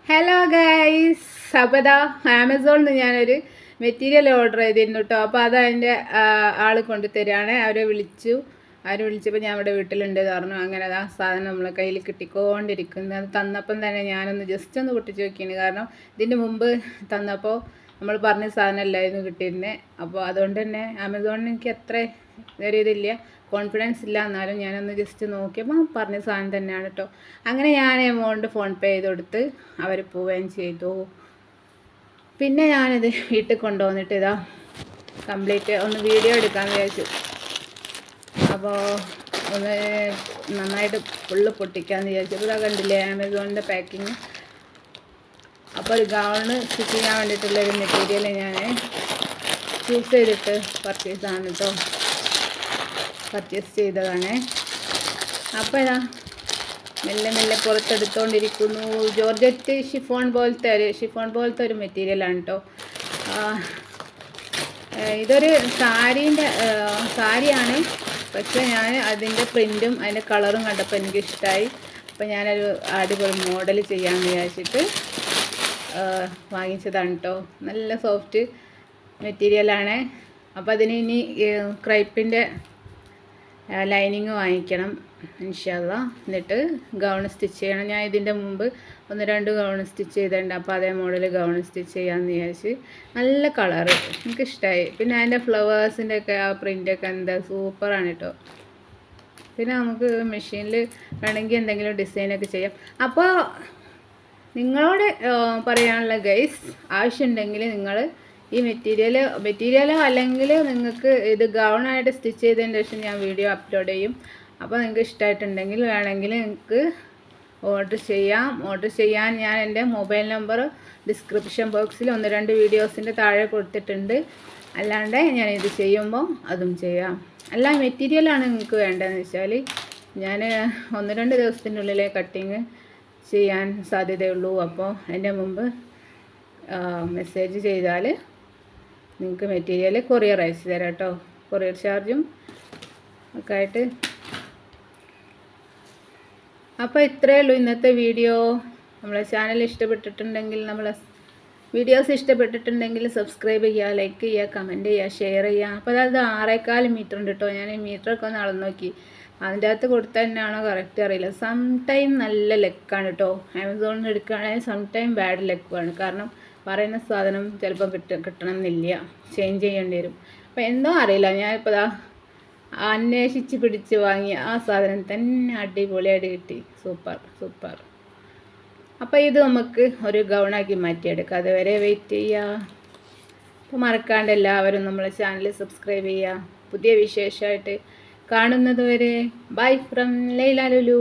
Hello guys, അപ്പോൾ ഇതാ ആമസോണിൽ നിന്ന് ഞാനൊരു മെറ്റീരിയൽ ഓർഡർ ചെയ്തിരുന്നു കേട്ടോ. അപ്പോൾ അത് അതിൻ്റെ ആൾ കൊണ്ടുതരികയാണ്. അവരെ വിളിച്ചപ്പോൾ ഞാൻ ഇവിടെ വീട്ടിലുണ്ട് പറഞ്ഞു. അങ്ങനെ ആ സാധനം നമ്മളെ കയ്യിൽ കിട്ടിക്കൊണ്ടിരിക്കുന്നത്. അത് തന്നപ്പം തന്നെ ഞാനൊന്ന് ജസ്റ്റ് ഒന്ന് പൊട്ടിച്ച് നോക്കിയാണ്. കാരണം ഇതിൻ്റെ മുമ്പ് തന്നപ്പോൾ നമ്മൾ പറഞ്ഞ സാധനം അല്ലായിരുന്നു കിട്ടിയിരുന്നത്. അപ്പോൾ അതുകൊണ്ട് തന്നെ ആമസോണിന് എനിക്ക് അത്ര ഒരു ഇതില്ല, കോൺഫിഡൻസ് ഇല്ല. എന്നാലും ഞാനൊന്ന് ജസ്റ്റ് നോക്കിയപ്പോൾ പറഞ്ഞ സാധനം തന്നെയാണ് കേട്ടോ. അങ്ങനെ ഞാൻ എമൗണ്ട് ഫോൺ പേ ചെയ്ത് കൊടുത്ത് അവർ പോവുകയും ചെയ്തു. പിന്നെ ഞാനിത് വീട്ടിൽ കൊണ്ടുവന്നിട്ട് ഇതാ കംപ്ലീറ്റ് ഒന്ന് വീഡിയോ എടുക്കാമെന്ന് വിചാരിച്ചു. അപ്പോൾ ഒന്ന് നന്നായിട്ട് ഫുള്ള് പൊട്ടിക്കാമെന്ന് വിചാരിച്ചു. അപ്പോൾ ഇതാ കണ്ടില്ലേ ആമസോണിൻ്റെ പാക്കിങ്. അപ്പോൾ ഒരു ഗൗണ് സ്റ്റിച്ച് ചെയ്യാൻ വേണ്ടിയിട്ടുള്ളൊരു മെറ്റീരിയൽ ഞാൻ ചൂസ് ചെയ്തിട്ട് പർച്ചേസാണ് കേട്ടോ, പർച്ചേസ് ചെയ്തതാണ്. അപ്പോൾ ഇതാ മെല്ലെ മെല്ലെ പുറത്തെടുത്തുകൊണ്ടിരിക്കുന്നു. ജോർജറ്റ് ഷിഫോൺ പോലത്തെ ഒരു മെറ്റീരിയലാണ് കേട്ടോ. ഇതൊരു സാരിയാണ്. പക്ഷേ ഞാൻ അതിൻ്റെ പ്രിൻറ്റും അതിൻ്റെ കളറും കണ്ടപ്പോൾ എനിക്കിഷ്ടമായി. അപ്പോൾ ഞാനൊരു അടിപൊളി മോഡൽ ചെയ്യാമെന്ന് വിചാരിച്ചിട്ട് വാങ്ങിച്ചതാണ് കേട്ടോ. നല്ല സോഫ്റ്റ് മെറ്റീരിയലാണ്. അപ്പോൾ അതിന് ഇനി ക്രൈപ്പിൻ്റെ ലൈനിങ് വാങ്ങിക്കണം ഇൻഷാ അല്ലാഹ്. എന്നിട്ട് ഗൗൺ സ്റ്റിച്ച് ചെയ്യണം. ഞാൻ ഇതിൻ്റെ മുമ്പ് 1-2 ഗൗൺ സ്റ്റിച്ച് ചെയ്തിട്ടുണ്ട്. അപ്പോൾ അതേ മോഡൽ ഗൗൺ സ്റ്റിച്ച് ചെയ്യാമെന്ന് വിചാരിച്ച്. നല്ല കളറ് എനിക്കിഷ്ടമായി. പിന്നെ അതിൻ്റെ ഫ്ലവേഴ്സിൻ്റെ ഒക്കെ ആ പ്രിൻ്റൊക്കെ എന്താ സൂപ്പറാണ് കേട്ടോ. പിന്നെ നമുക്ക് മെഷീനിൽ വേണമെങ്കിൽ എന്തെങ്കിലും ഡിസൈനൊക്കെ ചെയ്യാം. അപ്പോൾ നിങ്ങളോട് പറയാനുള്ള ഗൈസ്, ആവശ്യമുണ്ടെങ്കിൽ നിങ്ങൾ ഈ മെറ്റീരിയലോ അല്ലെങ്കിൽ നിങ്ങൾക്ക് ഇത് ഗൗണായിട്ട് സ്റ്റിച്ച് ചെയ്തതിന് ശേഷം ഞാൻ വീഡിയോ അപ്ലോഡ് ചെയ്യും. അപ്പോൾ നിങ്ങൾക്ക് ഇഷ്ടമായിട്ടുണ്ടെങ്കിൽ വേണമെങ്കിൽ നിങ്ങൾക്ക് ഓർഡർ ചെയ്യാൻ ഞാൻ എൻ്റെ മൊബൈൽ നമ്പർ ഡിസ്ക്രിപ്ഷൻ ബോക്സിൽ 1-2 വീഡിയോസിൻ്റെ താഴെ കൊടുത്തിട്ടുണ്ട്. അല്ലാണ്ട് ഞാനിത് ചെയ്യുമ്പോൾ അതും ചെയ്യാം. അല്ല മെറ്റീരിയലാണ് നിങ്ങൾക്ക് വേണ്ടതെന്ന് വെച്ചാൽ ഞാൻ 1-2 ദിവസത്തിൻ്റെ ഉള്ളിലെ കട്ടിങ് ചെയ്യാൻ സാധ്യതയുള്ളൂ. അപ്പോൾ അതിൻ്റെ മുമ്പ് മെസ്സേജ് ചെയ്താൽ നിങ്ങൾക്ക് മെറ്റീരിയൽ കൊറിയർ അയച്ചു തരാം കേട്ടോ. കൊറിയർ ചാർജും ഒക്കെ ആയിട്ട്. അപ്പോൾ ഇത്രയേ ഉള്ളൂ ഇന്നത്തെ വീഡിയോ. നമ്മളെ ചാനൽ ഇഷ്ടപ്പെട്ടിട്ടുണ്ടെങ്കിൽ, വീഡിയോസ് ഇഷ്ടപ്പെട്ടിട്ടുണ്ടെങ്കിൽ സബ്സ്ക്രൈബ് ചെയ്യുക, ലൈക്ക് ചെയ്യുക, കമൻറ്റ് ചെയ്യുക, ഷെയർ ചെയ്യുക. അപ്പോൾ അതായത് 6.25 മീറ്റർ ഉണ്ട് കേട്ടോ. ഞാൻ ഈ മീറ്ററൊക്കെ ഒന്ന് അളന്ന് നോക്കി. അതിൻ്റെ അകത്ത് കൊടുത്താൽ തന്നെയാണോ കറക്റ്റ് അറിയില്ല. സംടൈം നല്ല ലെക്കാണ് കേട്ടോ. ആമസോണിൽ നിന്ന് എടുക്കുകയാണെങ്കിൽ സംടൈം ബാഡ് ലെക്കുമാണ്. കാരണം പറയുന്ന സാധനം ചിലപ്പോൾ കിട്ടണമെന്നില്ല, ചേഞ്ച് ചെയ്യേണ്ടി വരും. അപ്പോൾ എന്തോ അറിയില്ല, ഞാനിപ്പോൾ അന്വേഷിച്ച് പിടിച്ച് വാങ്ങിയ ആ സാധനം തന്നെ അടിപൊളിയായിട്ട് കിട്ടി. സൂപ്പർ. അപ്പോൾ ഇത് നമുക്ക് ഒരു ഗൗണാക്കി മാറ്റിയെടുക്കാം. അതുവരെ വെയിറ്റ് ചെയ്യുക. അപ്പോൾ മറക്കാണ്ട് എല്ലാവരും നമ്മളെ ചാനൽ സബ്സ്ക്രൈബ് ചെയ്യുക. പുതിയ വിശേഷമായിട്ട് കാണുന്നത് വരെ ബൈ ഫ്രം ലൈല ലുലു.